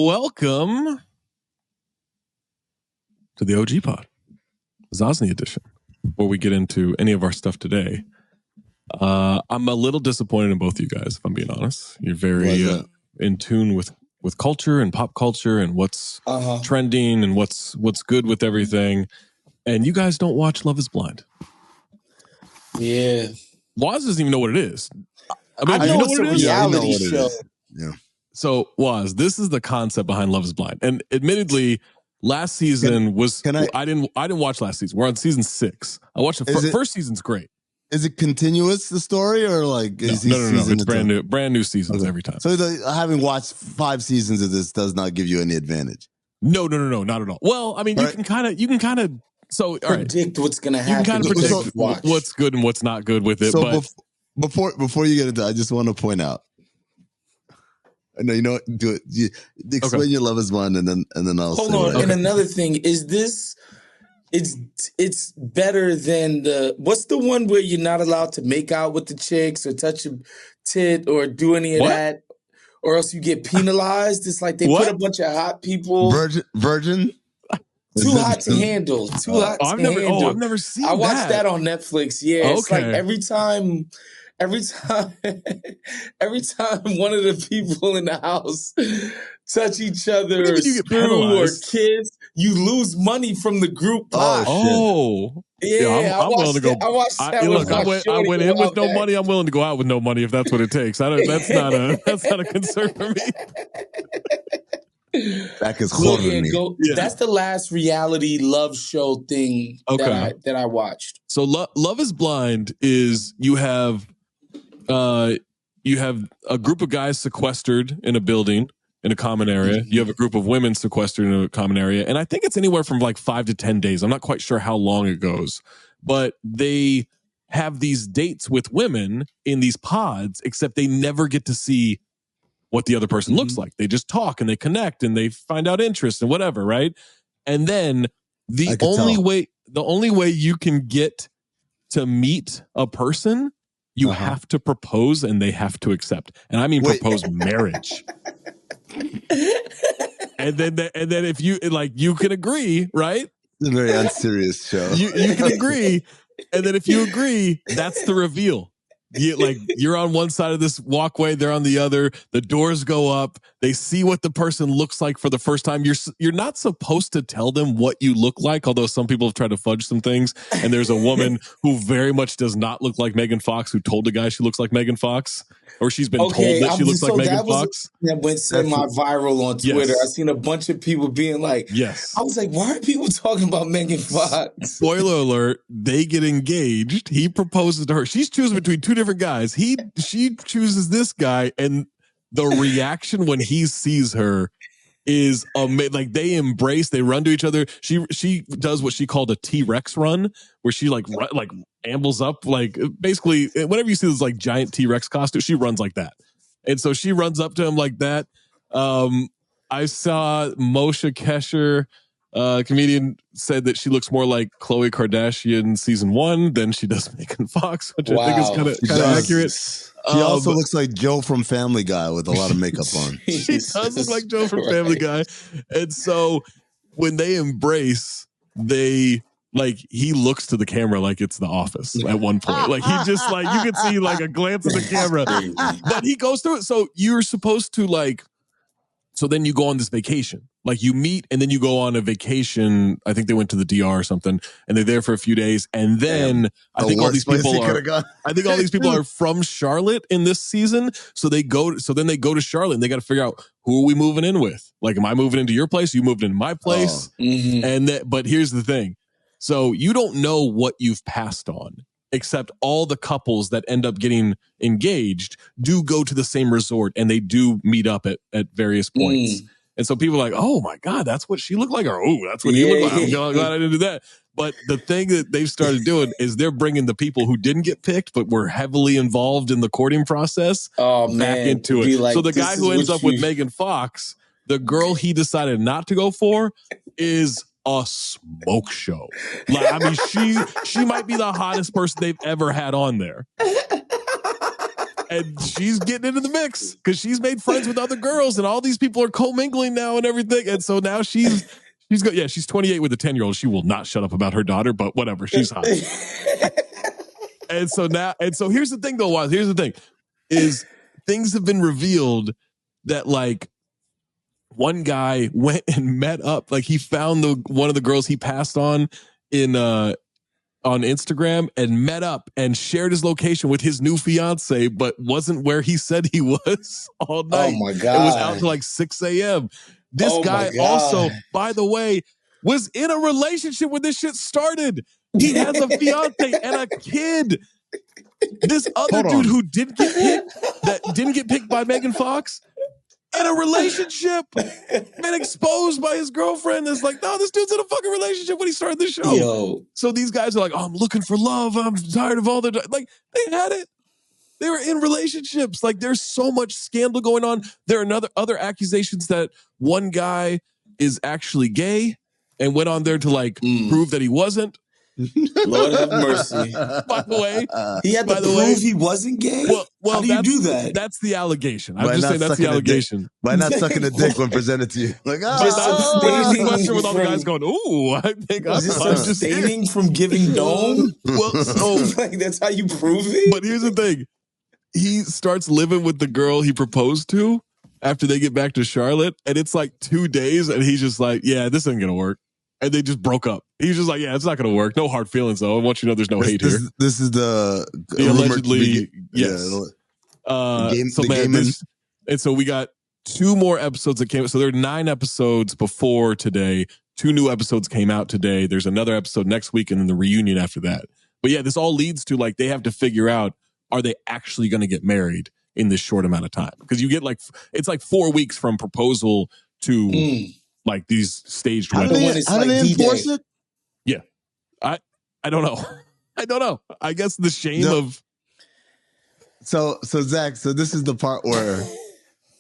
welcome to the OG Pod, Wosny edition. Before we get into any of our stuff today, I'm a little disappointed in both of you guys, if I'm being honest. You're very in tune with culture and pop culture and what's trending and what's good with everything. And you guys don't watch Love is Blind. Yeah. Waz doesn't even know what it is. I mean, I know it's a reality show. Yeah. So, Waz, this is the concept behind Love is Blind. And admittedly, last season I didn't watch last season. We're on season 6. I watched the first season's great. Is it continuous, the story, or like no? It's brand new seasons every time. So having watched 5 seasons of this does not give you any advantage. No, not at all. Well, I mean, you can kind of so predict what's going to happen. You can kind of predict what's good and what's not good with it. So but before you get into it, I just want to point out. No, you know what? Do it. Explain your Love is Blind, and then I'll hold on. Okay. And another thing is this. It's better than what's the one where you're not allowed to make out with the chicks or touch a tit or do any of that, or else you get penalized. It's like they put a bunch of hot people. Virgin. Too hot to handle. I've never seen that. I watched that on Netflix. Yeah, it's like every time one of the people in the house touch each other or screw or kiss, you lose money from the group pot. Yeah, I'm willing to go. I watched that. I went in with no money. I'm willing to go out with no money if that's what it takes. That's not a concern for me. That is That's the last reality love show thing that I watched. So Love is Blind is you have a group of guys sequestered in a building in a common area. You have a group of women sequestered in a common area. And I think it's anywhere from like 5 to 10 days. I'm not quite sure how long it goes, but they have these dates with women in these pods, except they never get to see what the other person looks like. They just talk and they connect and they find out interest and whatever. Right. And then the only way you can get to meet a person, you have to propose and they have to accept. And I mean, propose marriage. and then if you you can agree, right? It's a very unserious show. You can agree. And then if you agree, that's the reveal. You're on one side of this walkway, they're on the other. The doors go up. They see what the person looks like for the first time. You're not supposed to tell them what you look like, although some people have tried to fudge some things. And there's a woman who very much does not look like Megan Fox, who told the guy she looks like Megan Fox, or she's been told that she looks like Megan Fox. That went semi-viral on Twitter. Yes. I seen a bunch of people being like, yes. I was like, why are people talking about Megan Fox? Spoiler alert, they get engaged. He proposes to her. She's choosing between 2 different guys. She chooses this guy, and the reaction when he sees her is amazing. Like, they embrace, they run to each other. She does what she called a T-Rex run, where she ambles up, basically whenever you see this giant T-Rex costume, she runs like that. And so she runs up to him like that. I saw Moshe Kesher, comedian, said that she looks more like Khloe Kardashian season 1 than she does Megan Fox, which I think is kind of accurate. She also looks like Joe from Family Guy with a lot of makeup on. She does look like Joe from Family Guy. And so when they embrace, he looks to the camera like it's The Office at one point. Like, he just you can see a glance at the camera, but he goes through it. So you're supposed to so then you go on this vacation. You meet and then you go on a vacation. I think they went to the DR or something, and they're there for a few days. And then I think all these people are from Charlotte in this season. So then they go to Charlotte and they got to figure out, who are we moving in with? Am I moving into your place? You moved into my place? But here's the thing. So you don't know what you've passed on, except all the couples that end up getting engaged do go to the same resort and they do meet up at various points. And so people are like, oh my God, that's what she looked like. Or, oh, that's what he looked like. I'm glad I didn't do that. But the thing that they've started doing is they're bringing the people who didn't get picked, but were heavily involved in the courting process back into it. So the guy who ends up with Megan Fox, the girl he decided not to go for is a smoke show. I mean, she might be the hottest person they've ever had on there. And she's getting into the mix because she's made friends with other girls, and all these people are commingling now and everything. And so now she's 28 with a 10-year-old. She will not shut up about her daughter, but whatever, she's hot. And so here's the thing, though, Waz. Here's the thing: is things have been revealed that like one guy went and met up, like he found one of the girls he passed on on Instagram and met up and shared his location with his new fiance, but wasn't where he said he was all night. Oh my God. It was out till like 6 a.m. This guy also, by the way, was in a relationship when this shit started. He has a fiance and a kid. This other dude who didn't get picked by Megan Fox, in a relationship, been exposed by his girlfriend. It's like, no, this dude's in a fucking relationship when he started the show. Yo. So these guys are like, oh, I'm looking for love. I'm tired of all the like. They had it. They were in relationships. Like, there's so much scandal going on. There are other accusations that one guy is actually gay and went on there to like prove that he wasn't. Lord have mercy. By the way, he had to prove he wasn't gay. Well, how do you do that? That's the allegation. I'm just saying that's the allegation. By not sucking a dick when presented to you, like just abstaining with all the guys going, "Ooh, I think I'm just abstaining from giving dome." Well, so like that's how you prove it. But here's the thing: he starts living with the girl he proposed to after they get back to Charlotte, and it's like 2 days, and he's just like, "Yeah, this isn't gonna work." And they just broke up. He's just like, yeah, it's not going to work. No hard feelings, though. I want you to know there's no hate here. This is the allegedly, yes. And so we got 2 more episodes that came out. So there are 9 episodes before today. 2 new episodes came out today. There's another episode next week and then the reunion after that. But yeah, this all leads to like, they have to figure out, are they actually going to get married in this short amount of time? Because you get like, it's like 4 weeks from proposal to... like these staged weddings. How do they enforce it? Yeah. I don't know. I don't know. I guess the shame of... So Zach, so this is the part where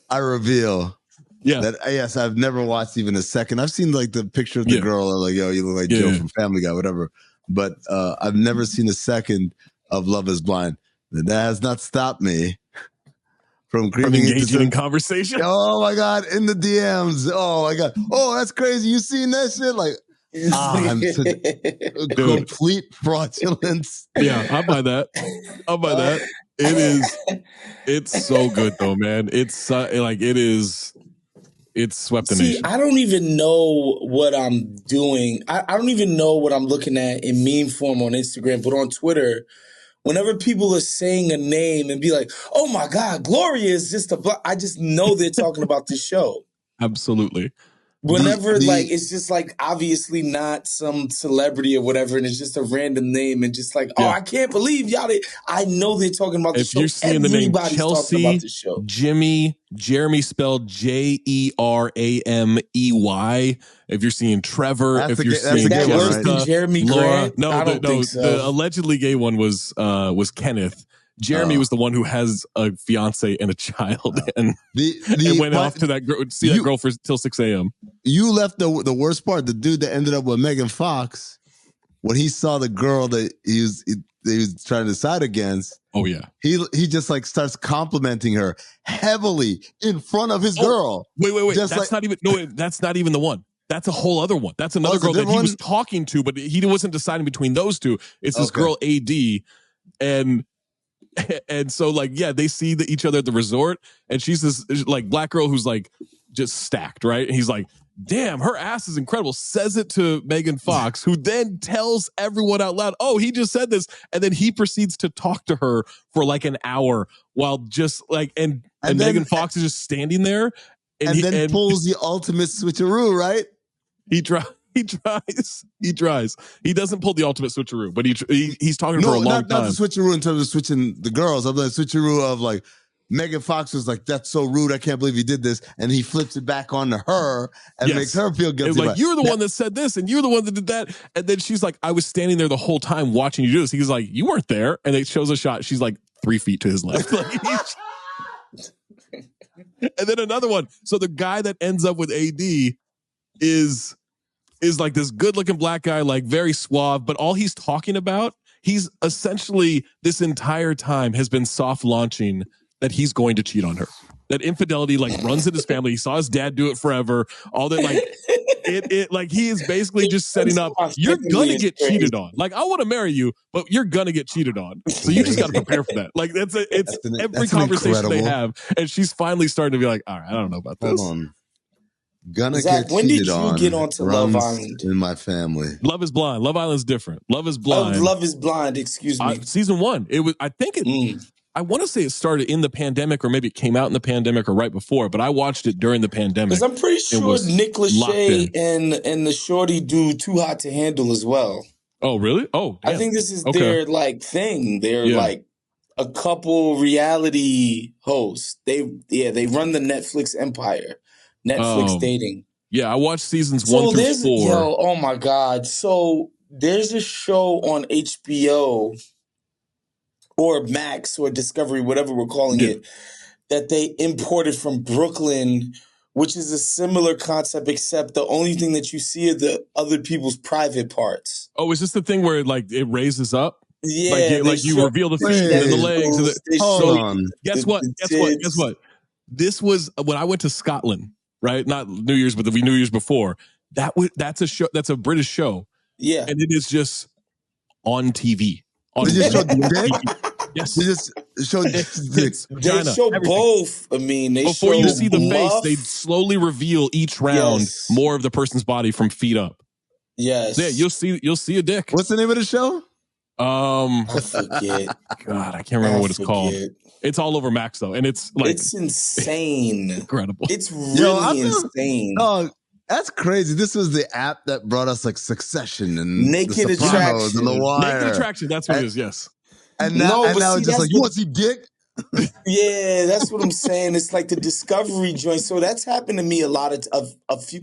I reveal that, yes, I've never watched even a second. I've seen like the picture of the girl, or like, yo, you look like Joe from Family Guy, whatever. But I've never seen a second of Love is Blind. That has not stopped me from engaging in conversation. Oh my God, in the DMs. Oh my God. Oh, that's crazy. You seen that shit? Like, I'm such complete fraudulence. Yeah, I'll buy that. It's so good though, man. It's swept the nation. I don't even know what I'm doing. I don't even know what I'm looking at in meme form on Instagram, but on Twitter, whenever people are saying a name and be like, oh my God, Gloria is just I just know they're talking about this show. Absolutely. Whenever it's just like obviously not some celebrity or whatever, and it's just a random name and just like, I can't believe y'all. I know they're talking about the show. If you're seeing the name Chelsea, about the show. Jimmy, Jeremy spelled Jeramey. If you're seeing Trevor, if you're seeing Jessica, Jeremy Laura, Grant, I don't think so. The allegedly gay one was Kenneth. Jeremy was the one who has a fiance and a child, and went off to that girl, that girl till 6 a.m. You left the worst part. The dude that ended up with Megan Fox, when he saw the girl that he was trying to decide against. Oh yeah, he just like starts complimenting her heavily in front of his girl. Wait. That's not even the one. That's a whole other one. That's another girl that he was talking to, but he wasn't deciding between those two. It's this girl AD, and so like, yeah, they see each other at the resort, and she's this like black girl who's like just stacked, right? And he's like, damn, her ass is incredible. Says it to Megan Fox, who then tells everyone out loud, oh, he just said this. And then he proceeds to talk to her for like an hour while just like, and Megan Fox is just standing there. And then pulls the ultimate switcheroo, right? He tries. He doesn't pull the ultimate switcheroo, but he's talking for a long time. Not the switcheroo in terms of switching the girls. I'm the switcheroo of like, Megan Fox was like, that's so rude. I can't believe he did this. And he flips it back onto her and makes her feel guilty. Like, you're the one that said this and you're the one that did that. And then she's like, I was standing there the whole time watching you do this. He's like, you weren't there. And it shows a shot. She's like 3 feet to his left. And then another one. So the guy that ends up with AD is like this good looking black guy, like very suave, but all he's talking about, he's essentially this entire time has been soft launching that he's going to cheat on her. That infidelity like runs in his family. He saw his dad do it forever. All that like it like he is basically just setting up. You're gonna get cheated on. Like I want to marry you, but you're gonna get cheated on. So you just got to prepare for that. Like it's every conversation they have, and she's finally starting to be like, all right, I don't know about this. Hold on. Gonna Zach, get when did cheated you on. get onto Love Island? In my family. Love is Blind. Love Island's different. Love is Blind. Oh, Love is Blind. Excuse me. Season 1. It was. I think it. I want to say it started in the pandemic, or maybe it came out in the pandemic, or right before. But I watched it during the pandemic. Because I'm pretty sure Nick Lachey and the shorty do Too Hot to Handle as well. Oh, really? Oh, damn. I think this is their like thing. They're like a couple reality hosts. They run the Netflix empire. Netflix dating. Yeah, I watched seasons 1 through 4. Oh my God. So there's a show on HBO or Max or Discovery, whatever we're calling it, that they imported from Brooklyn, which is a similar concept, except the only thing that you see are the other people's private parts. Oh, is this the thing where like it raises up? Yeah. Like you reveal the feet and the legs. Hold on. Guess what? This was when I went to Scotland. Right, not New Year's, but the New Year's before. That's a show. That's a British show. Yeah, and it is just on TV. They just showed dick. Yes, they just showed dick. They show both. I mean, before you see the face, they slowly reveal each round more of the person's body from feet up. Yes, yeah, you'll see a dick. What's the name of the show? I forget. God, I can't remember what it's called. It's all over Max though, and it's like it's insane, incredible. It's really insane. No, that's crazy. This was the app that brought us like Succession and Naked Attraction and The Wire. Naked Attraction. That's what it is. Yes. And now it's just like you want to see dick. Yeah, that's what I'm saying. It's like the Discovery joint. So that's happened to me a lot of a few.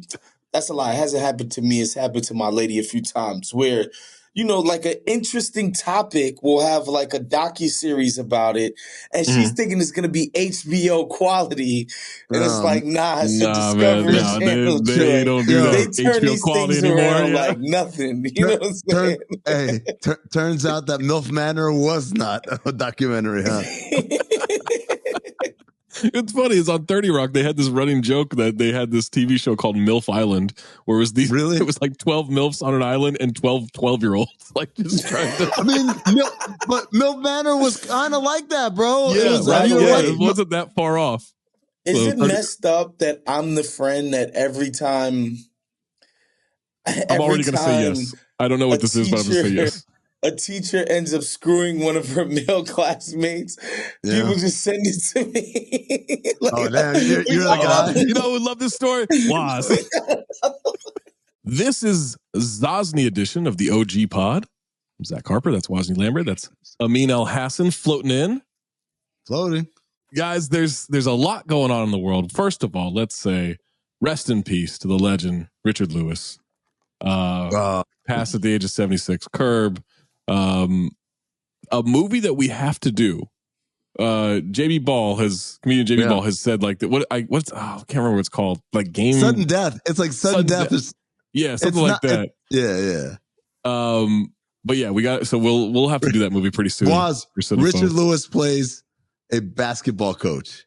That's a lie. It hasn't happened to me. It's happened to my lady a few times where, you know, like an interesting topic, we'll have like a docuseries about it, and she's thinking it's going to be HBO quality, and it's like, nah, it's a Discovery Channel. They don't do that. They turn HBO these quality things anymore, around like nothing. You know what I'm saying? Turns out that MILF Manor was not a documentary, huh? It's funny. It's on 30 Rock. They had this running joke that they had this TV show called MILF Island, where it was it was like 12 MILFs on an island and 12-year-olds like just trying to. I mean, but MILF Manor was kind of like that, bro. Yeah, it wasn't that far off. Is it messed up that I'm the friend that every time? I'm already going to say yes. I don't know what this is, but I'm going to say yes. A teacher ends up screwing one of her male classmates. Yeah. People just send it to me. Like, oh, damn. You're the guy. You know who would love this story? Waz. This is Wosny edition of the OG pod. I'm Zach Harper. That's Wosny Lambre. That's Amin Elhassan floating in. Floating. Guys, there's a lot going on in the world. First of all, let's say rest in peace to the legend, Richard Lewis. Passed at the age of 76. Curb. A movie that we have to do. Comedian JB Ball has said like that. I can't remember what it's called. Like sudden death. It's like sudden death. Yeah, something like that. Yeah. But yeah, we'll have to do that movie pretty soon. Richard Lewis plays a basketball coach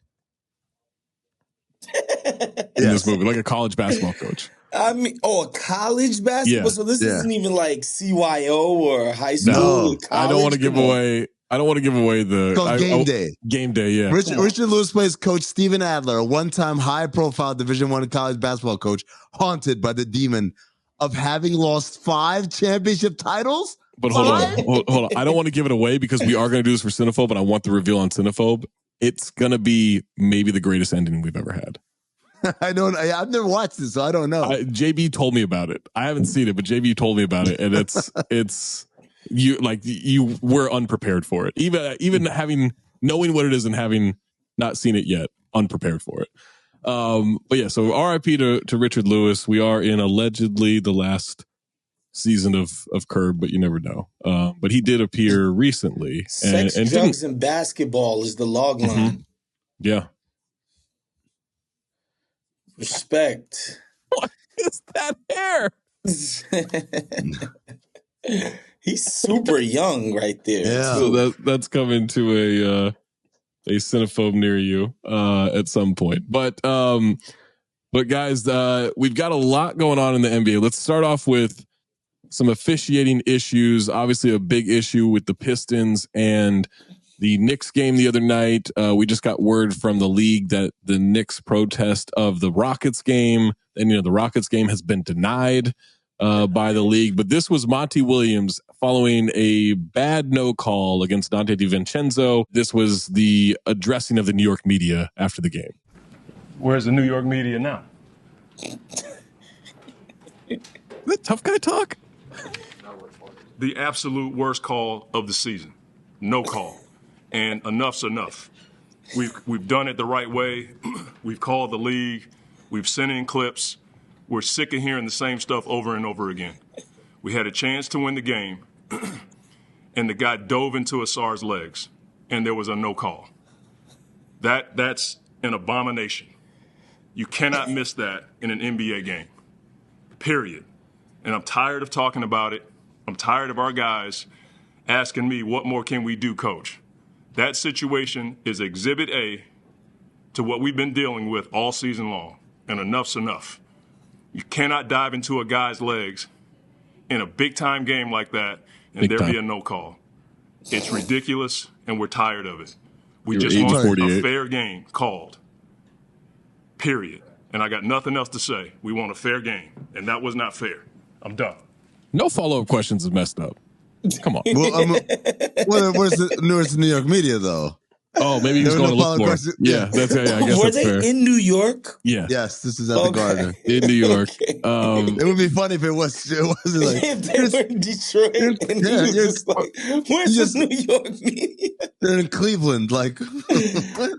in this movie, like a college basketball coach. I mean, a college basketball. Yeah. So this isn't even like CYO or high school. No, I don't want to give away. I don't want to give away the Game Day. Game Day, yeah. Richard Lewis plays Coach Steven Adler, a one-time high-profile Division I college basketball coach, haunted by the demon of having lost 5 championship titles. But hold on. I don't want to give it away because we are going to do this for Cinephobe, and I want the reveal on Cinephobe. It's going to be maybe the greatest ending we've ever had. I've never watched it, so I don't know. JB told me about it. I haven't seen it, but JB told me about it, and you were unprepared for it. Even knowing what it is and having not seen it yet, unprepared for it. But yeah, so RIP to Richard Lewis. We are in allegedly the last season of Curb, but you never know. But he did appear recently. Sex, drugs, and basketball is the log line. Mm-hmm. Yeah. Respect. What is that hair? He's super young right there. Yeah. So that's coming to a xenophobe near you at some point. But guys, we've got a lot going on in the NBA. Let's start off with some officiating issues. Obviously, a big issue with the Pistons and the Knicks game the other night. We just got word from the league that the Knicks protest of the Rockets game, and the Rockets game has been denied by the league. But this was Monty Williams following a bad no call against Dante DiVincenzo. This was the addressing of the New York media after the game. Where's the New York media now? That tough guy talk. The absolute worst call of the season. No call. And enough's enough. We've done it the right way. We've called the league. We've sent in clips. We're sick of hearing the same stuff over and over again. We had a chance to win the game, and the guy dove into Asar's legs, and there was a no call. That's an abomination. You cannot miss that in an NBA game, period. And I'm tired of talking about it. I'm tired of our guys asking me, what more can we do, coach? That situation is exhibit A to what we've been dealing with all season long, and enough's enough. You cannot dive into a guy's legs in a big-time game like that and there be a no call. It's ridiculous, and we're tired of it. We just want a fair game called, period. And I got nothing else to say. We want a fair game, and that was not fair. I'm done. No follow-up questions is messed up. Come on. Well, where's the New York media, though? Oh, maybe he was going to look more. Yeah, that's I guess Were that's fair. they in New York? Yeah. Yes, this is at the Garden in New York. It would be funny if it wasn't like if they were in Detroit and he was just like, "Where's the New York media?" They're in Cleveland, like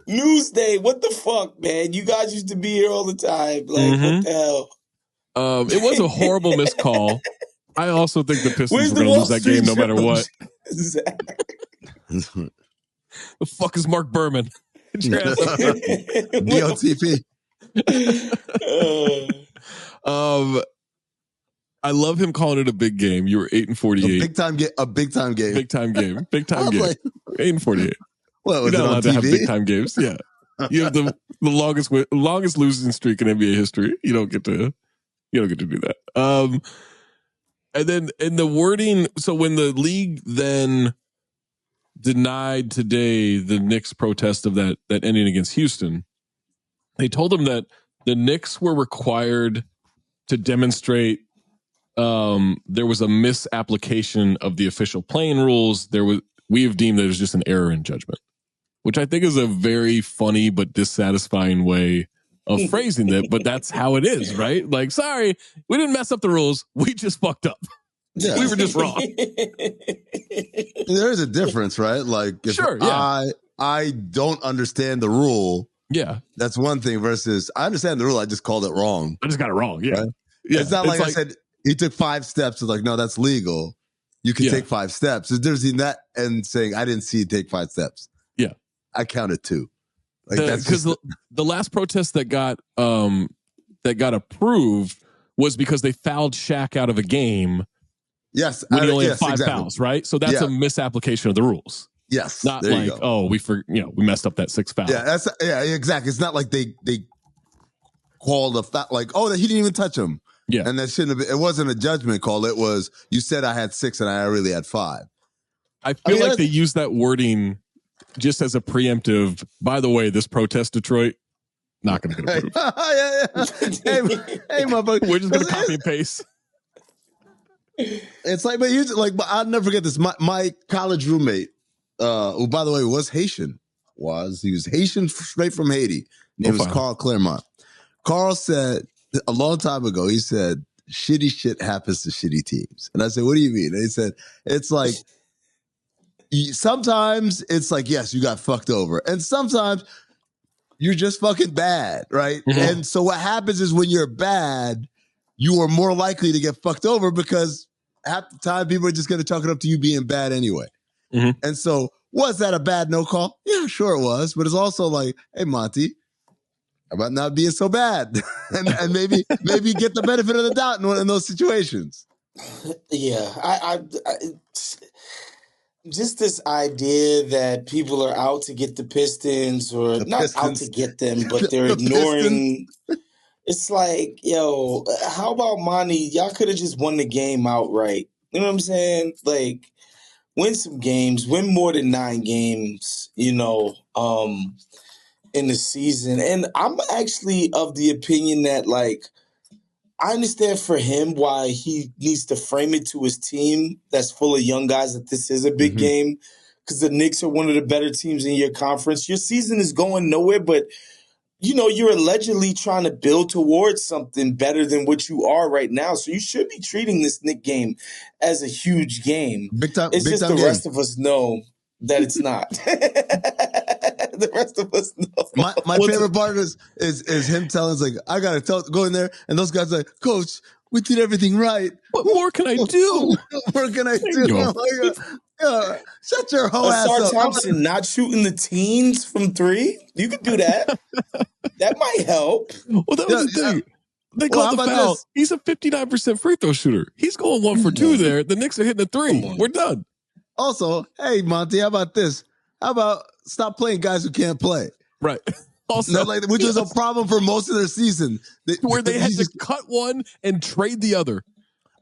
Newsday. What the fuck, man? You guys used to be here all the time. Like, what the hell? It was a horrible missed call. I also think the Pistons were going to lose that game no matter what. The fuck is Mark Berman? DOTP. I love him calling it a big game. You were 8-48. A big time game. Big time game. 8-48. Well, you're not allowed to have big time games. Yeah, you have the longest losing streak in NBA history. You don't get to do that. And then in the wording, so when the league then denied today the Knicks protest of that ending against Houston, they told them that the Knicks were required to demonstrate there was a misapplication of the official playing rules. We have deemed that it was just an error in judgment, which I think is a very funny but dissatisfying way of phrasing it, but that's how it is, right? Like, sorry, we didn't mess up the rules. We just fucked up. Yeah. We were just wrong. There is a difference, right? Like, if I don't understand the rule, that's one thing versus I understand the rule, I just called it wrong. I just got it wrong, yeah. Right? Yeah. It's not like I said, he took 5 steps. It's like, no, that's legal. You can take 5 steps. There's in that and saying, I didn't see you take 5 steps. Yeah. I counted 2. Like because the last protest that got approved was because they fouled Shaq out of a game. Yes, when he only had 5 fouls, right? So that's a misapplication of the rules. Yes, not like we messed up that 6th foul. Yeah, exactly. It's not like they called a foul like he didn't even touch him. Yeah, and that shouldn't have. It wasn't a judgment call. It was you said I had 6 and I really had 5. I feel like they use that wording just as a preemptive, by the way, this protest, Detroit, not going to get approved. Hey, motherfucker. We're just going to copy and paste. It's like, but I'll never forget this. My college roommate, who, by the way, was Haitian. He was Haitian straight from Haiti. Name was Carl Claremont. Carl said, a long time ago, he said, shitty shit happens to shitty teams. And I said, what do you mean? And he said, it's like, sometimes it's like, yes, you got fucked over. And sometimes you're just fucking bad, right? Mm-hmm. And so what happens is when you're bad, you are more likely to get fucked over because half the time people are just going to chalk it up to you being bad anyway. Mm-hmm. And so was that a bad no call? Yeah, sure it was. But it's also like, hey, Monty, how about not being so bad? and maybe get the benefit of the doubt in those situations. Yeah, I Just this idea that people are out to get the Pistons, or not out to get them, but they're ignoring. It's like, yo, how about Monty? Y'all could have just won the game outright. You know what I'm saying? Like, win some games, win more than 9 games, in the season. And I'm actually of the opinion that, like, I understand for him why he needs to frame it to his team that's full of young guys that this is a big game, because the Knicks are one of the better teams in your conference. Your season is going nowhere, but, you're allegedly trying to build towards something better than what you are right now. So you should be treating this Knick game as a huge game. It's just the rest of us know that it's not. The rest of us know. My favorite part is him telling us, like, I gotta go in there, and those guys are like, Coach, we did everything right. What more can I do? What more can I do? Shut your whole ass Ausar up. Thompson not shooting the teens from 3? You could do that. That might help. Well, that was the thing. They called the foul. He's a 59% free throw shooter. He's going 1 for 2 there. The Knicks are hitting a 3. We're done. Also, hey, Monty, how about this? How about stop playing guys who can't play? Right. Also, which was a problem for most of their season. Where they had to cut one and trade the other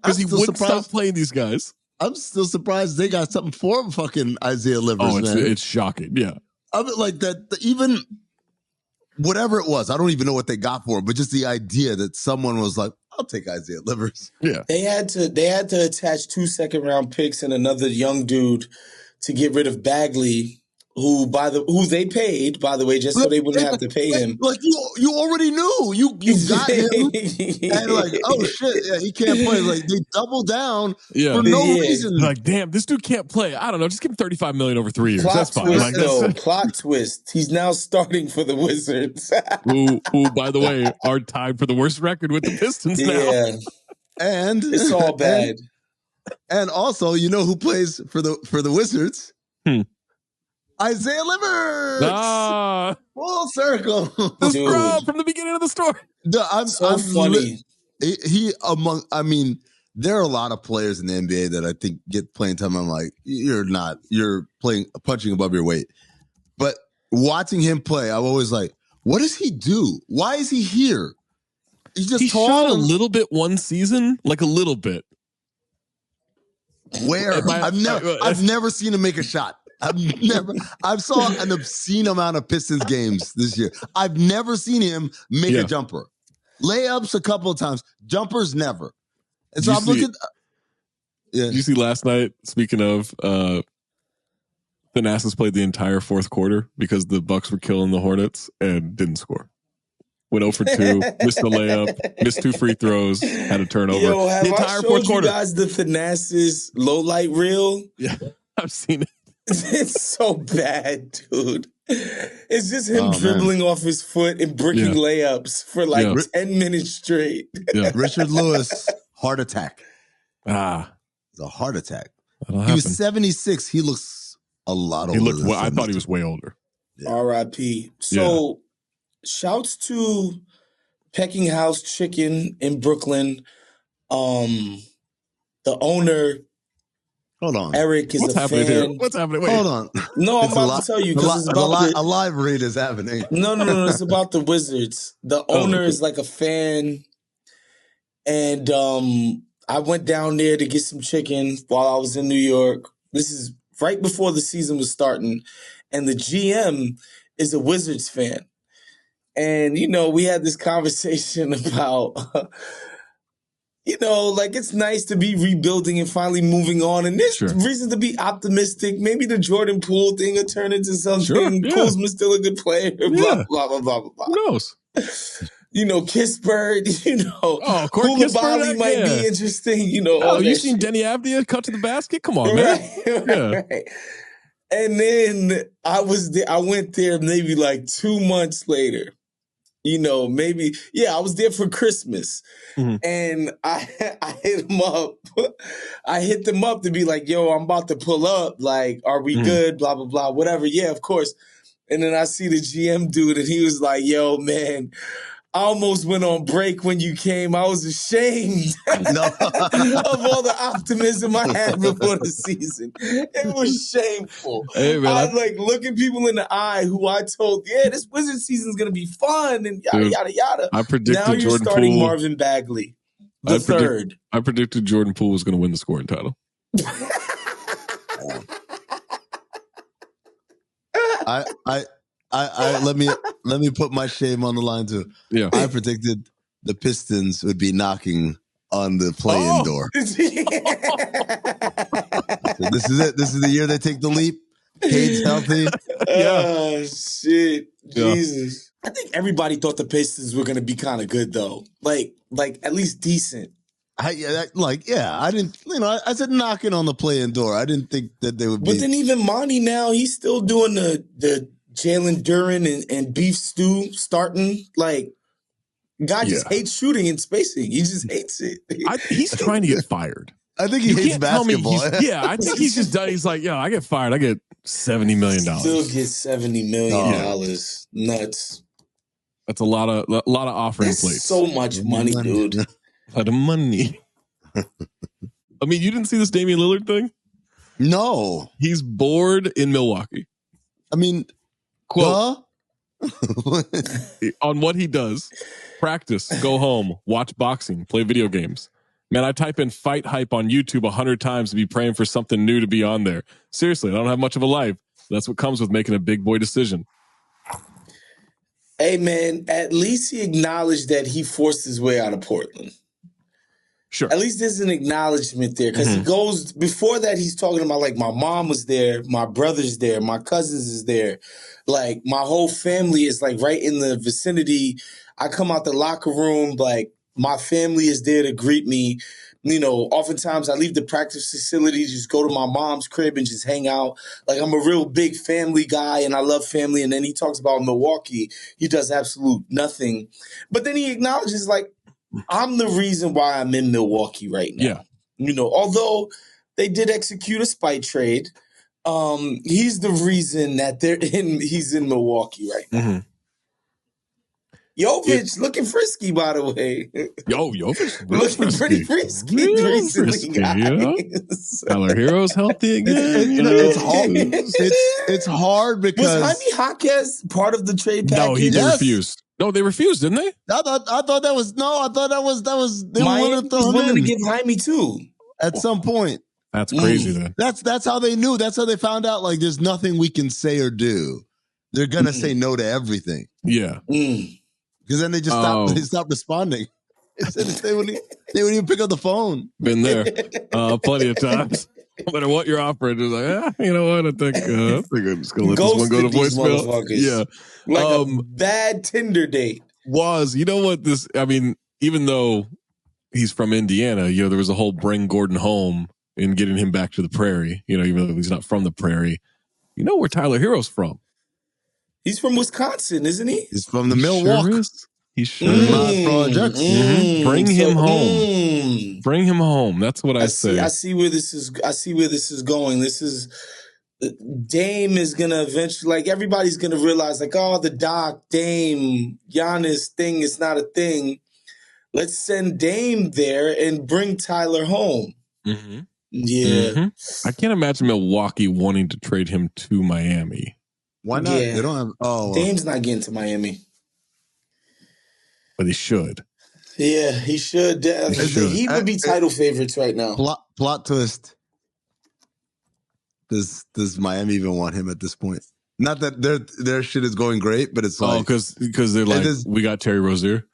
because he wouldn't stop playing these guys. I'm still surprised they got something for fucking Isaiah Livers, man. It's shocking. Yeah. I mean, like that, even whatever it was, I don't even know what they got for him, but just the idea that someone was like, I'll take Isaiah Livers. Yeah. They had to attach 2 second-round picks and another young dude to get rid of Bagley, who they paid, by the way, just so they wouldn't have to pay him. Like you already knew. You got him. And like, oh shit, yeah, he can't play. Like they doubled down for no reason. Like, damn, this dude can't play. I don't know. Just give him $35 million over 3 years. Plot That's fine. twist, plot twist. He's now starting for the Wizards. who, by the way, are tied for the worst record with the Pistons now. Yeah. And it's all bad. And also, who plays for the Wizards? Isaiah Livers! Full circle. The scrub from the beginning of the story. I'm funny. There are a lot of players in the NBA that I think get playing time. I'm like, you're punching above your weight. But watching him play, I'm always like, what does he do? Why is he here? He shot a little bit one season, like a little bit. Where? I've never seen him make a shot. I've saw an obscene amount of Pistons games this year. I've never seen him make a jumper. Layups a couple of times, jumpers never. And so I'm looking. Did you see last night? Speaking of, Thanasis played the entire fourth quarter because the Bucks were killing the Hornets and didn't score. Went 0 for 2, missed the layup, missed 2 free throws, had a turnover. Yo, have the entire I showed fourth quarter. You guys the Thanasis low light reel? Yeah, I've seen it. It's so bad, dude. It's just him dribbling off his foot and bricking layups for 10 minutes straight. Yeah. Richard Lewis, heart attack. It's a heart attack. He was 76. He looks a lot older. I thought he was way older. Yeah. R.I.P. So, shouts to Pecking House Chicken in Brooklyn. The owner. Hold on. Eric is a fan. Here? What's happening? Wait. Hold on. No, I'm about to tell you because it's about a live read is happening. No. It's about the Wizards. The owner is like a fan, and I went down there to get some chicken while I was in New York. This is right before the season was starting, and the GM is a Wizards fan, and we had this conversation about. It's nice to be rebuilding and finally moving on. And there's reason to be optimistic. Maybe the Jordan Poole thing will turn into something. Sure, yeah. Poole's still a good player. Blah, blah, blah, blah, blah. Who knows? Kissbird, Koulibaly might be interesting. You seen Denny Avdia cut to the basket? Come on, man. Right. And then I went there maybe like 2 months later. I was there for Christmas, and I hit him up. I hit them up to be like, yo, I'm about to pull up. Like, are we good? Blah, blah, blah, whatever. Yeah, of course. And then I see the GM dude, and he was like, yo, man, I almost went on break when you came. I was ashamed of all the optimism I had before the season. It was shameful. Hey, man, I like looking people in the eye who I told, yeah, this Wizards season's going to be fun and yada, yada, yada. I predicted now you're Jordan starting Poole. Marvin Bagley, the third. I predicted Jordan Poole was going to win the scoring title. Let me put my shame on the line too. Yeah, I predicted the Pistons would be knocking on the play-in door. So this is it. This is the year they take the leap. Cade's healthy. Oh shit, Jesus! I think everybody thought the Pistons were going to be kind of good though, like at least decent. I didn't. I said knocking on the play-in door. I didn't think that they would be. But then even Monty now, he's still doing the Jalen Duren and beef stew starting. Like, guy just hates shooting and spacing. He just hates it. He's trying to get fired. I think he hates basketball. I think he's just done. He's like, I get fired. I get $70 million. Still get $70 million. Nuts. That's a lot of offering plates. So much money, dude. A lot of money. I mean, you didn't see this Damian Lillard thing? No. He's bored in Milwaukee. I mean, quote, on what he does: practice, go home, watch boxing, play video games. Man, I type in fight hype on YouTube 100 times to be praying for something new to be on there. Seriously, I don't have much of a life. That's what comes with making a big boy decision. Hey, man, at least he acknowledged that he forced his way out of Portland. Sure. At least there's an acknowledgement there because he goes before that. He's talking about like my mom was there, my brother's there, my cousins is there, like my whole family is like right in the vicinity. I come out the locker room, like my family is there to greet me. Oftentimes I leave the practice facility, just go to my mom's crib and just hang out. Like I'm a real big family guy and I love family. And then he talks about Milwaukee. He does absolute nothing, but then he acknowledges like, I'm the reason why I'm in Milwaukee right now. Yeah. Although they did execute a spite trade, he's the reason that he's in Milwaukee right now. Mm-hmm. Jovic looking frisky, by the way. Jovic looking pretty frisky recently, guys. Tyler Hero's healthy again. It's hard because was Jaime Jaquez part of the trade package? No, he refused. No, they refused, didn't they? I thought that was they Miami was willing to give Jaime too at some point. That's crazy. Then that's how they knew. That's how they found out. Like, there's nothing we can say or do. They're gonna say no to everything. Yeah, because then they just stopped. They stopped responding. They wouldn't even pick up the phone. Been there plenty of times. No matter what you're offering, it's like, you know what? I think I'm just gonna let this one go to voicemail. Yeah, like a bad Tinder date. You know what this? I mean, even though he's from Indiana, there was a whole bring Gordon home and getting him back to the prairie. Even though he's not from the prairie. You know where Tyler Hero's from? He's from Wisconsin, isn't he? He's from the Milwaukee. Sure he should. Bring him home. Bring him home. That's what I say. I see where this is going. This is Dame is gonna eventually, like, everybody's gonna realize, like, the Doc, Dame, Giannis thing is not a thing. Let's send Dame there and bring Tyler home. Mm-hmm. Yeah. Mm-hmm. I can't imagine Milwaukee wanting to trade him to Miami. Why not? Yeah. They don't have. Dame's not getting to Miami. But he should. Yeah, he should. He would be title favorites right now. Plot twist. Does Miami even want him at this point? Not that their shit is going great, but it's like because they're like, we got Terry Rozier.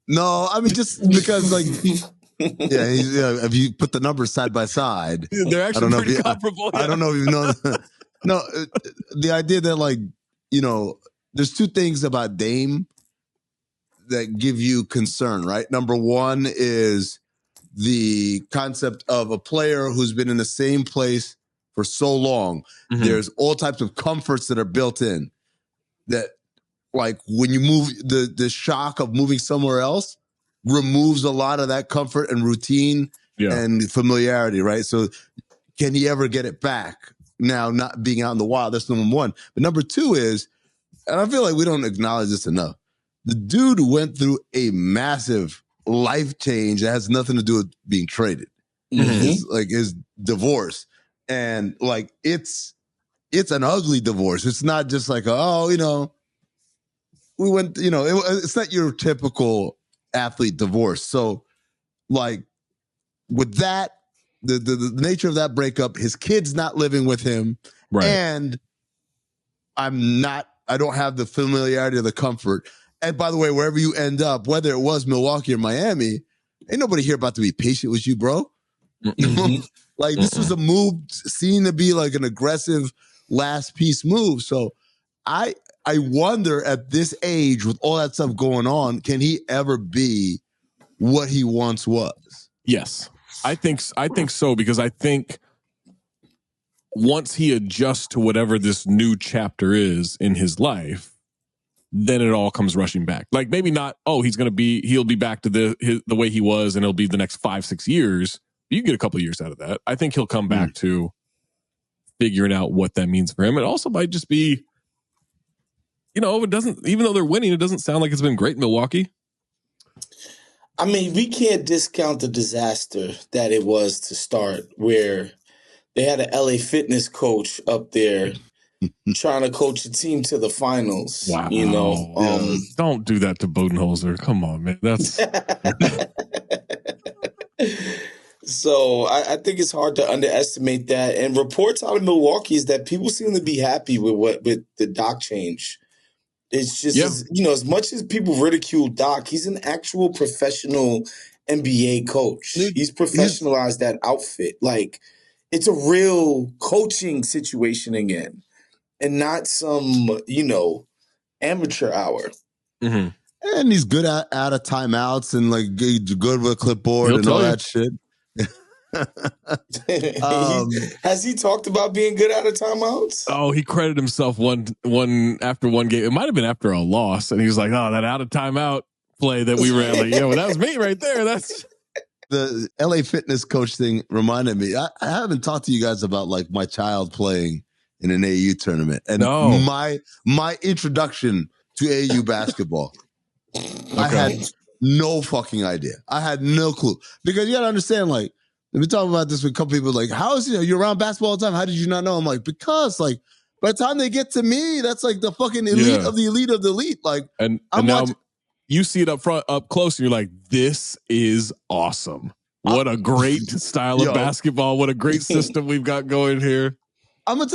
No, I mean just because like if you put the numbers side by side, they're actually pretty comparable. I don't know if you know. No, the idea that like there's two things about Dame that give you concern, right? Number one is the concept of a player who's been in the same place for so long. Mm-hmm. There's all types of comforts that are built in that, like, when you move, the shock of moving somewhere else removes a lot of that comfort and routine and familiarity, right? So can he ever get it back now, not being out in the wild? That's number one. But number two is, and I feel like we don't acknowledge this enough, The dude went through a massive life change that has nothing to do with being traded. His divorce. And like, it's an ugly divorce. It's not just like, we went, it's not your typical athlete divorce. So like with that, the nature of that breakup, his kid's not living with him. Right. And I don't have the familiarity or the comfort. And by the way, wherever you end up, whether it was Milwaukee or Miami, ain't nobody here about to be patient with you, bro. Like this was a move seen to be like an aggressive last piece move. So I wonder at this age with all that stuff going on, can he ever be what he once was? Yes, I think so, because I think once he adjusts to whatever this new chapter is in his life, then it all comes rushing back. Like maybe not, he'll be back to the way he was and it'll be the next 5-6 years. You get a couple of years out of that. I think he'll come back to figuring out what that means for him. It also might just be, it doesn't, even though they're winning, it doesn't sound like it's been great in Milwaukee. I mean, we can't discount the disaster that it was to start, where they had an LA Fitness coach up there trying to coach a team to the finals. Wow. Don't do that to Budenholzer. Come on, man. That's So I think it's hard to underestimate that. And reports out of Milwaukee is that people seem to be happy with the Doc change. It's just, as much as people ridicule Doc, he's an actual professional NBA coach. He's professionalized that outfit. Like, it's a real coaching situation again, and not some, amateur hour. Mm-hmm. And he's good out of timeouts and like good with a clipboard and all that shit. Has he talked about being good out of timeouts? Oh, he credited himself one after one game. It might have been after a loss, and he was like, that out of timeout play that we ran. Like, that was me right there. That's the LA Fitness coach thing reminded me. I haven't talked to you guys about like my child playing in an AAU tournament and my introduction to AAU basketball. Okay. I had no fucking idea. I had no clue, because you gotta understand, like, we've been talking about this with a couple people, like, how is you're around basketball all the time? How did you not know? I'm like, because like by the time they get to me, that's like the fucking elite of the elite of the elite. Like, and now you see it up close, and you're like, this is awesome. What a great style of basketball. What a great system we've got going here. I'm gonna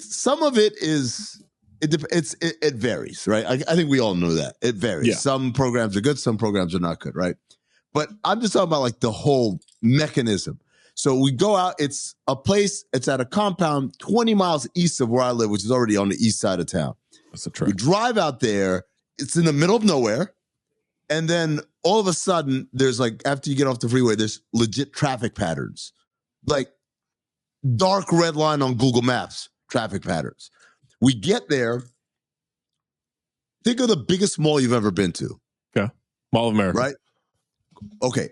some of it is. It varies, right? I think we all know that. It varies. Yeah. Some programs are good, some programs are not good, right? But I'm just talking about like the whole mechanism. So we go out, it's a place, it's at a compound 20 miles east of where I live, which is already on the east side of town. That's a trip. We drive out there, it's in the middle of nowhere, and then all of a sudden, there's like, after you get off the freeway, there's legit traffic patterns. Like dark red line on Google Maps, traffic patterns. We get there. Think of the biggest mall you've ever been to. Okay. Mall of America. Right? Okay.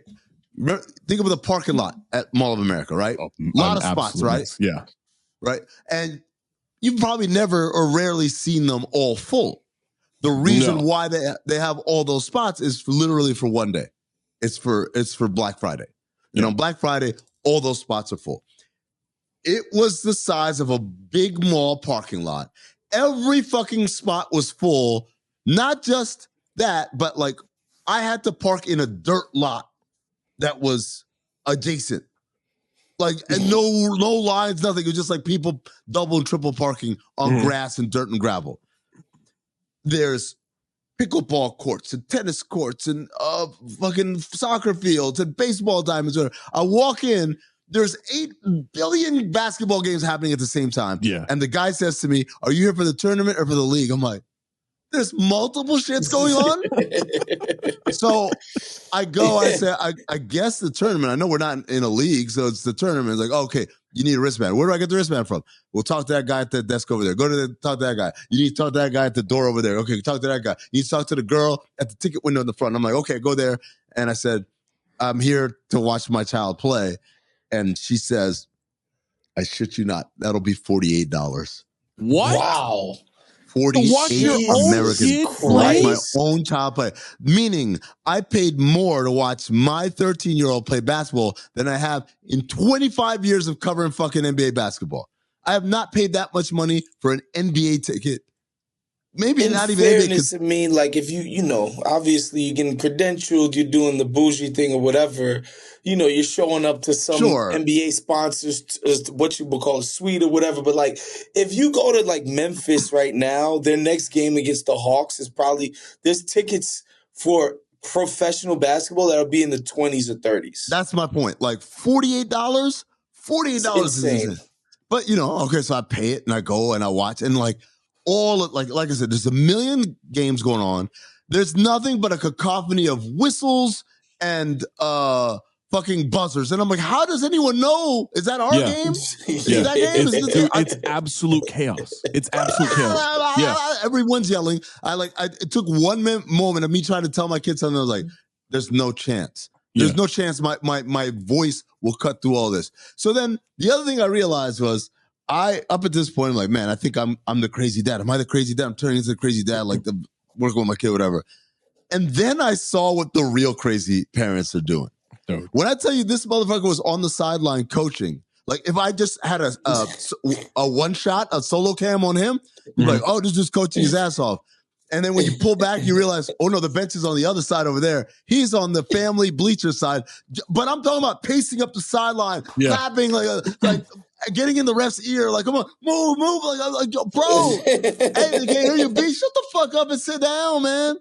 Think of the parking lot at Mall of America, right? A lot of spots, right? Yeah. Right? And you've probably never or rarely seen them all full. The reason why they have all those spots is literally for one day. It's for Black Friday. And on Black Friday, all those spots are full. It was the size of a big mall parking lot. Every fucking spot was full. Not just that, but like I had to park in a dirt lot that was adjacent. Like, and no lines, nothing. It was just like people double and triple parking on grass and dirt and gravel. There's pickleball courts and tennis courts and fucking soccer fields and baseball diamonds. I walk in, there's 8 billion basketball games happening at the same time. Yeah. And the guy says to me, are you here for the tournament or for the league? I'm like, there's multiple shits going on. So I go, I say, I guess the tournament, I know we're not in a league, so it's the tournament. It's like, okay, you need a wristband. Where do I get the wristband from? We'll talk to that guy at the desk over there. Talk to that guy. You need to talk to that guy at the door over there. Okay, talk to that guy. You need to talk to the girl at the ticket window in the front. I'm like, okay, go there. And I said, I'm here to watch my child play. And she says, I shit you not, that'll be $48. What? Wow. 48 American to watch my own child play. Meaning, I paid more to watch my 13-year-old play basketball than I have in 25 years of covering fucking NBA basketball. I have not paid that much money for an NBA ticket. Maybe not even NBA. Fairness, I mean, like if you know, obviously you're getting credentialed, you're doing the bougie thing or whatever. You know, you're showing up to some NBA sponsors, what you would call a suite or whatever. But like, if you go to like Memphis right now, their next game against the Hawks is probably there's tickets for professional basketball that'll be in the 20s or 30s. That's my point. Like $48, $48 is insane. But you know, okay, so I pay it and I go and I watch and like. Like I said, there's a million games going on. There's nothing but a cacophony of whistles and fucking buzzers. And I'm like, how does anyone know? Is that our game? Is that game? It's absolute chaos. It's absolute chaos. Yeah. Everyone's yelling. It took one moment of me trying to tell my kids something. I was like, there's no chance. There's no chance my voice will cut through all this. So then the other thing I realized was, up at this point, I'm like, man, I think I'm the crazy dad. Am I the crazy dad? I'm turning into the crazy dad, like working with my kid, whatever. And then I saw what the real crazy parents are doing. Oh. When I tell you this motherfucker was on the sideline coaching, like if I just had a one shot, a solo cam on him, you're like, oh, this is just coaching his ass off. And then when you pull back, you realize, oh no, the bench is on the other side over there. He's on the family bleacher side. But I'm talking about pacing up the sideline, clapping like getting in the ref's ear, like, come on, move. Like bro, hey, they can't hear you, B. Shut the fuck up and sit down, man.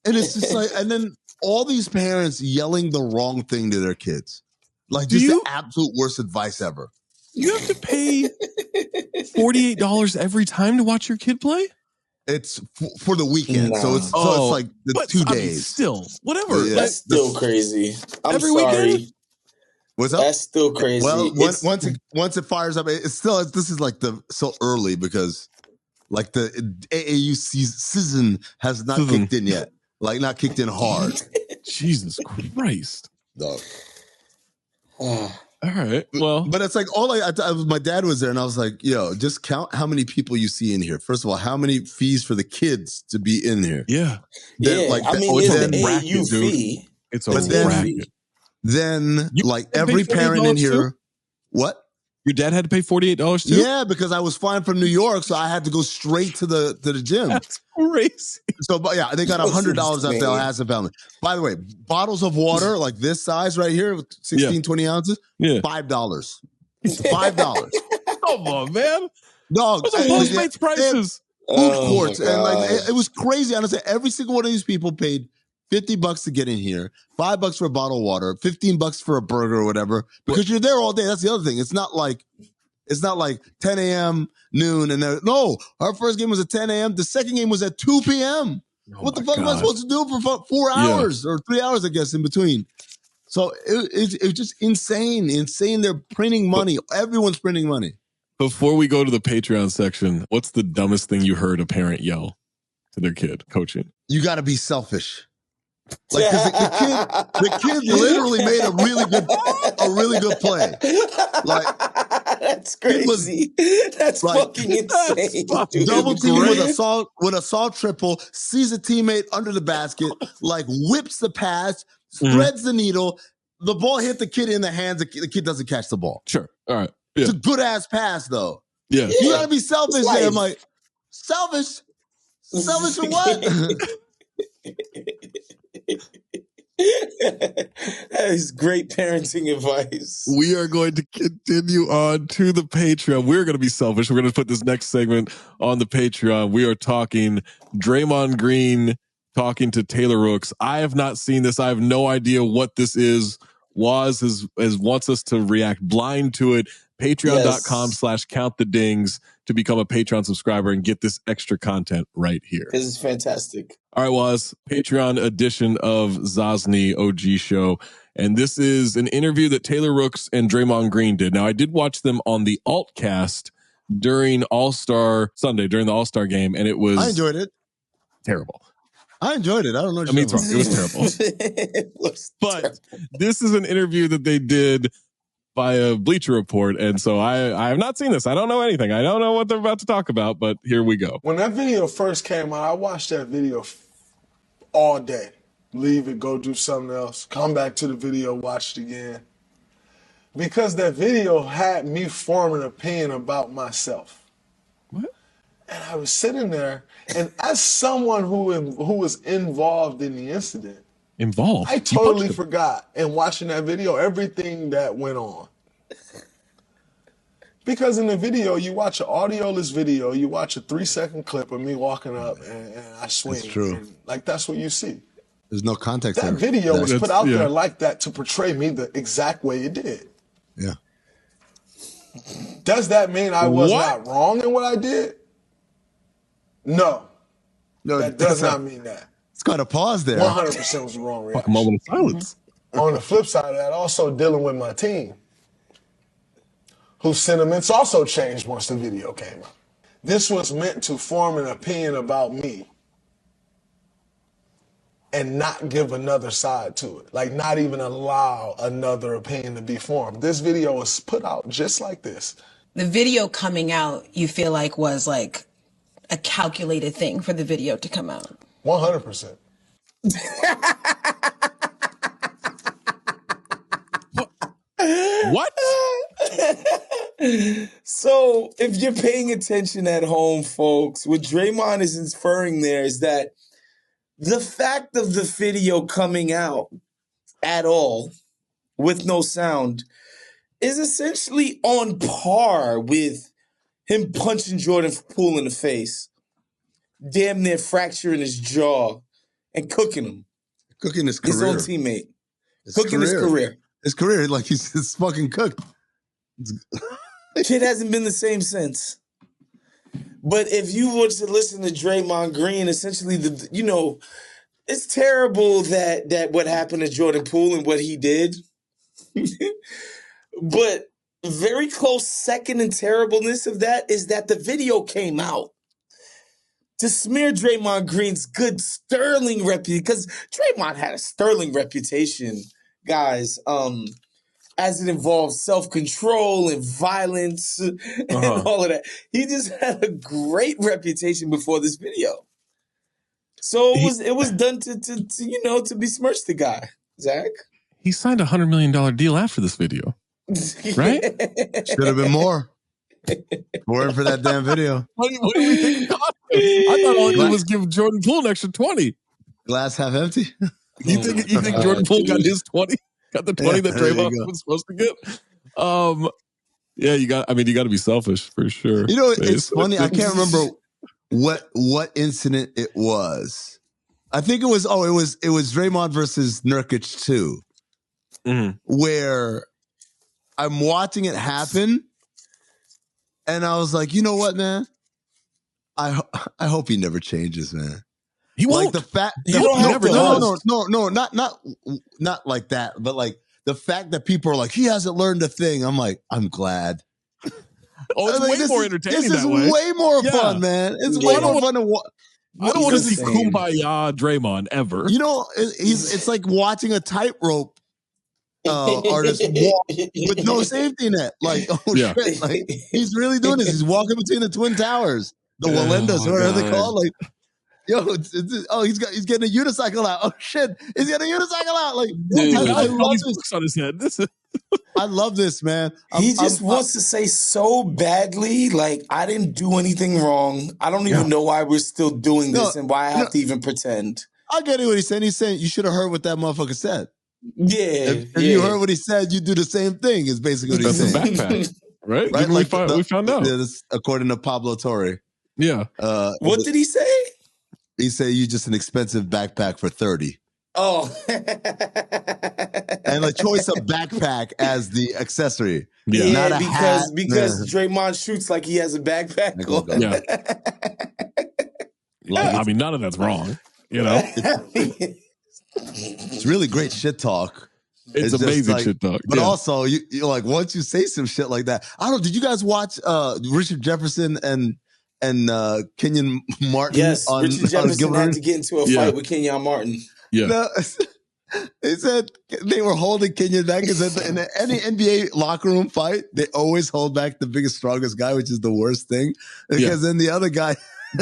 And it's just like, and then all these parents yelling the wrong thing to their kids. Like, just the absolute worst advice ever. You have to pay $48 every time to watch your kid play? It's for the weekend, so it's like the 2 days. I mean, still, whatever. Yeah, that's still crazy. I'm sorry. Weekend? What's up? That's still crazy. Well, once it fires up, it's still this is like so early because like the AAU season has not kicked in yet. Like not kicked in hard. Jesus Christ, dog. All right. Well, but it's like my dad was there, and I was like, "Yo, just count how many people you see in here. First of all, how many fees for the kids to be in here? Yeah, then, like I mean, it's an AAU fee. It's a bracket. Then, like every parent in here, too? What? Your dad had to pay $48 too? Yeah, because I was flying from New York, so I had to go straight to the gym. That's crazy. So, but yeah, they got $100 at the Elhassan family. By the way, bottles of water like this size right here, 16, 20 ounces, $5. $5. Come on, man. Dog, those are Postmates prices. Food courts, and like it was crazy. Honestly, every single one of these people paid $50 to get in here, $5 for a bottle of water, $15 for a burger or whatever, because you're there all day. That's the other thing. It's not like 10 a.m., noon, and no, our first game was at 10 a.m. The second game was at 2 p.m. What the fuck am I supposed to do for 4 hours or 3 hours, I guess, in between? So it was just insane. They're printing money. Everyone's printing money. Before we go to the Patreon section, what's the dumbest thing you heard a parent yell to their kid coaching? You got to be selfish. Like the kid literally made a really good play. Like that's crazy. That's like, fucking insane. Double team with a salt triple, sees a teammate under the basket, like whips the pass, threads the needle. The ball hit the kid in the hands. The kid doesn't catch the ball. Sure. All right. Yeah. It's a good ass pass though. Yeah. You gotta be selfish there. I'm like, selfish? Selfish for what? That is great parenting advice. We are going to continue on to the Patreon. We're going to be selfish. We're going to put this next segment on the Patreon. We are talking Draymond Green talking to Taylor Rooks. I have not seen this. I have no idea what this is. Waz wants us to react blind to it. Patreon.com/countthedings to become a Patreon subscriber and get this extra content right here. This is fantastic. All right, Waz, Patreon edition of Zosny OG Show. And this is an interview that Taylor Rooks and Draymond Green did. Now, I did watch them on the Altcast during All-Star Sunday, during the All-Star game, and it was... I enjoyed it. Terrible. I enjoyed it. I don't know. I mean, it's wrong. It was terrible. It was but terrible. This is an interview that they did by a Bleacher Report. And so I have not seen this. I don't know anything. I don't know what they're about to talk about, but here we go. When that video first came out, I watched that video all day. Leave it, go do something else, come back to the video, watch it again. Because that video had me form an opinion about myself. What? And I was sitting there, and as someone who was involved in the incident, I totally forgot in watching that video everything that went on. Because in the video, you watch an audioless video, you watch a 3-second clip of me walking up and I swing. That's true. And, like, that's what you see. There's no context there. That video was put out there like that to portray me the exact way it did. Yeah. Does that mean I was not wrong in what I did? No. No, that does not mean that. It's got a pause there. 100% was the wrong reaction. A moment of silence. On the flip side of that, also dealing with my team, whose sentiments also changed once the video came out. This was meant to form an opinion about me and not give another side to it. Like, not even allow another opinion to be formed. This video was put out just like this. The video coming out, you feel like, was like a calculated thing for the video to come out? 100%. What? So, if you're paying attention at home, folks, what Draymond is inferring there is that the fact of the video coming out at all with no sound is essentially on par with him punching Jordan Poole in the face, damn near fracturing his jaw, and cooking him. Cooking his career. His own teammate. Cooking his career. His career, like he's fucking cooked. Kid hasn't been the same since. But if you were to listen to Draymond Green, essentially, it's terrible that what happened to Jordan Poole and what he did. But very close second in terribleness of that is that the video came out to smear Draymond Green's good sterling reputation, because Draymond had a sterling reputation, guys, as it involves self-control and violence and all of that. He just had a great reputation before this video. So it was done to besmirch the guy, Zach. He signed a $100 million deal after this video, right? Should have been more. More for that damn video. What do we think it cost him? I thought all he did was give Jordan Poole an extra 20. Glass half empty. You think Jordan Poole got his 20? Got the 20 that Draymond was supposed to get? Yeah, you got to be selfish for sure. You know, it's funny. I can't remember what incident it was. I think it was Draymond versus Nurkic too, where I'm watching it happen, and I was like, you know what, man? I hope he never changes, man. He won't. Like the fact not like that, but like the fact that people are like, he hasn't learned a thing. I'm like, I'm glad. Oh, it's way more entertaining that way. This is way more fun, man. It's way more fun to watch. I don't want to see Kumbaya Draymond ever. You know, it's like watching a tightrope artist walk with no safety net. Like, shit. Like, he's really doing this. He's walking between the Twin Towers. The Walendas, what are they called? Like, yo, he's getting a unicycle out. Oh shit, he's getting a unicycle out. Like, I love this on his head. I love this, man. He just wants to say so badly, like, I didn't do anything wrong. I don't even know why we're still doing this and why I have to even pretend. I get it what he's saying. He's saying you should have heard what that motherfucker said. Yeah. If you heard what he said, you do the same thing, is basically what he's saying. Backpack, right? Like we found out. According to Pablo Torre. Yeah. What did he say? He said you just an expensive backpack for 30. Oh. And a choice of backpack as the accessory. Yeah, not a hat. Because Draymond shoots like he has a backpack on. Yeah. I mean, none of that's wrong. You know? It's really great shit talk. It's amazing shit talk. But also, you're like, once you say some shit like that, did you guys watch Richard Jefferson and Kenyon Martin? Yes, Richard Jefferson had to get into a fight with Kenyon Martin. Yeah. No, They said they were holding Kenyon back because in any NBA locker room fight, they always hold back the biggest, strongest guy, which is the worst thing. Because then the other guy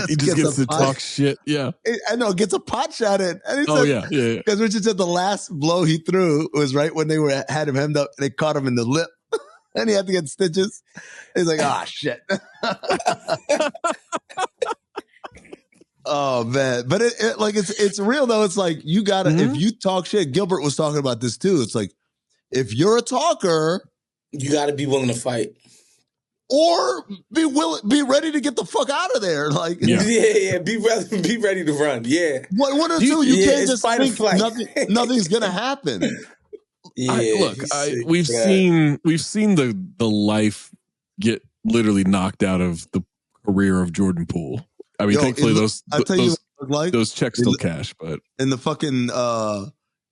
he just gets to talk shit. Yeah. I know, gets a pot shot in. And he said, yeah. Because Richard said the last blow he threw was right when they had him hemmed up. They caught him in the lip. And he had to get stitches. He's like, shit. Oh man, but it's real though. It's like you gotta if you talk shit. Gilbert was talking about this too. It's like if you're a talker, you got to be willing to fight, or be ready to get the fuck out of there. Like be ready to run. Yeah, one or two. You can't just think nothing's gonna happen. We've seen the life get literally knocked out of the career of Jordan Poole. I mean, thankfully those checks still cash, but in the fucking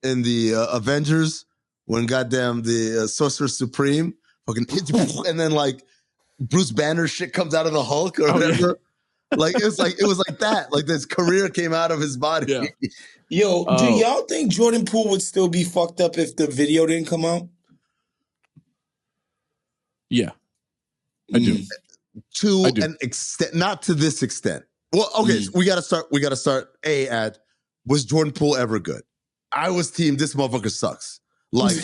in the Avengers, when goddamn the Sorcerer Supreme fucking hits, and then like Bruce Banner shit comes out of the Hulk or whatever. Yeah. It was like that. Like this career came out of his body. Yeah. Yo, do y'all think Jordan Poole would still be fucked up if the video didn't come out? Yeah, I do. To an extent, not to this extent. Well, okay, so we gotta start at was Jordan Poole ever good? I was team this motherfucker sucks. Like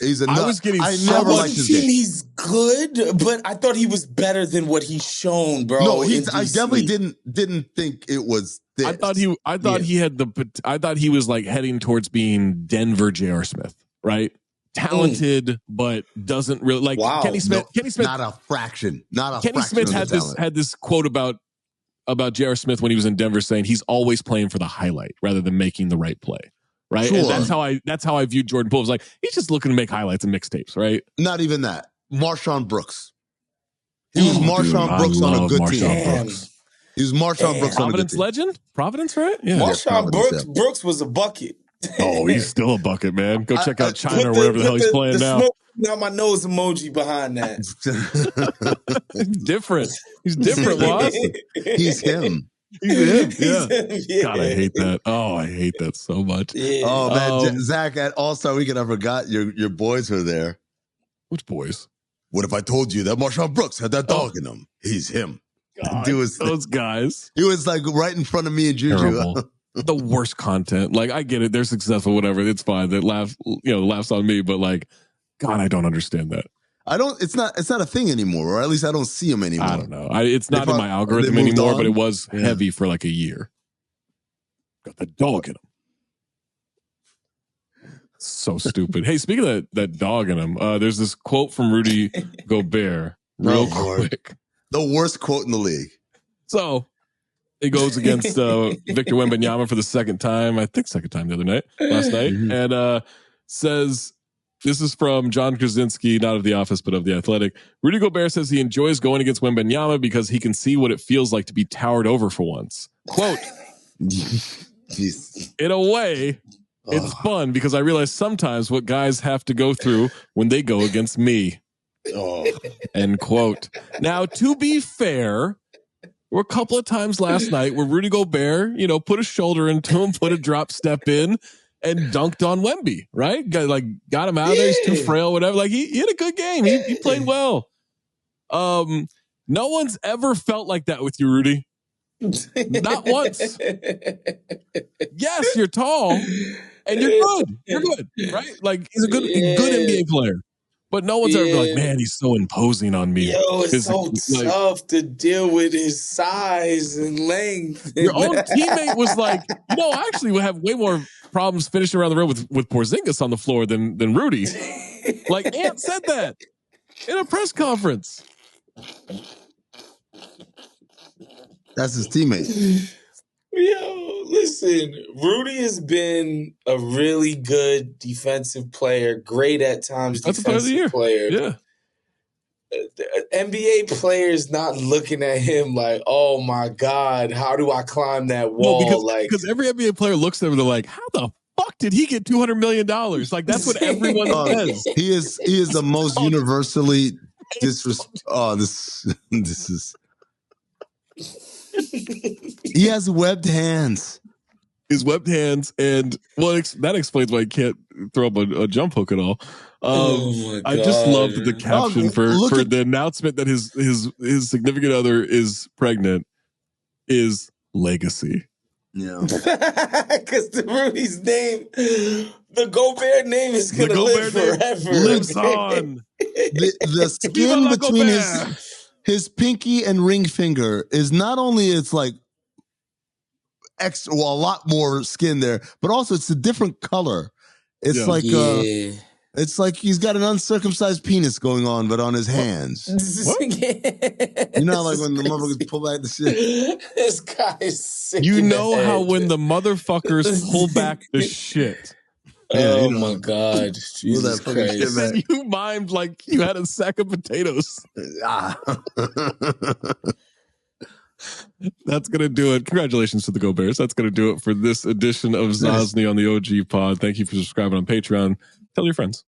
he's a nut. I never liked his game. He's good, but I thought he was better than what he's shown, bro. No, I definitely didn't think it was this. I thought he was like heading towards being Denver J.R. Smith, right? Talented, but doesn't really like Kenny Smith. Kenny Smith, not a fraction. Kenny Smith had this quote about J.R. Smith when he was in Denver, saying he's always playing for the highlight rather than making the right play. Right. Sure. And that's how I viewed Jordan Poole. It was like, he's just looking to make highlights and mixtapes, right? Not even that. Marshawn Brooks. He was Marshawn Brooks on a good team. He was Marshawn Brooks on a good team. Legend? Providence, right? Yeah. Marshawn Brooks was a bucket. Oh, he's still a bucket, man. Go check out China or wherever the hell he's playing now. Now my nose emoji behind that. He's different. He's different, Loss. He's him. He's him. Yeah. God, I hate that. Oh, I hate that so much. Yeah. Oh man, Zach, at All-Star Weekend, I forgot your boys were there. Which boys? What if I told you that Marshawn Brooks had that dog in him? He's him. God, those guys. He was like right in front of me and Juju. The worst content. Like, I get it. They're successful, whatever. It's fine. That laughs on me, but like, God, I don't understand that. It's not a thing anymore, or at least I don't see them anymore. I don't know. It's not in my algorithm anymore, but it was heavy for like a year. Got the dog in him. So stupid. Hey, speaking of that dog in him, there's this quote from Rudy Gobert, real quick. The worst quote in the league. So it goes against Victor Wembanyama for the second time last night, and says, this is from John Krasinski, not of The Office, but of The Athletic. Rudy Gobert says he enjoys going against Wembanyama because he can see what it feels like to be towered over for once. Quote, in a way, it's fun because I realize sometimes what guys have to go through when they go against me. End quote. Now, to be fair, there were a couple of times last night where Rudy Gobert, put a shoulder into him, put a drop step in, and dunked on Wemby, right? Got him out of there. He's too frail, whatever. Like he had a good game. He played well. No one's ever felt like that with you, Rudy. Not once. Yes, you're tall and you're good. You're good, right? Like he's a good NBA player. But no one's ever been like, man, he's so imposing on me. Yo, it's so tough to deal with his size and length. Your own teammate was like, I actually have way more problems finishing around the rim with Porzingis on the floor than Rudy. Like Ant said that in a press conference. That's his teammate. Yo, listen, Rudy has been a really good defensive player, great at times defensive player. Yeah. NBA players not looking at him like, oh my God, how do I climb that wall? Because every NBA player looks at him and they're like, how the fuck did he get $200 million? Like that's what everyone says. He is the most universally disrespectful. Oh, this is. He has webbed hands. his webbed hands, and that explains why he can't throw up a jump hook at all. Oh my God. I just loved the caption for the announcement that his significant other is pregnant is legacy. Yeah, because the Rudy's name, the Gobert name is gonna live forever. Lives on. The skin between his pinky and ring finger is not only it's like a lot more skin there, but also it's a different color. It's it's like he's got an uncircumcised penis going on, but on his hands. You know, like when the motherfuckers pull back the shit. This guy is sick. You know how when the motherfuckers pull back the shit. Yeah, you know. My God. Jesus Christ. And you mimed like you had a sack of potatoes. That's going to do it. Congratulations to the Goberts. That's going to do it for this edition of Zosny on the OG Pod. Thank you for subscribing on Patreon. Tell your friends.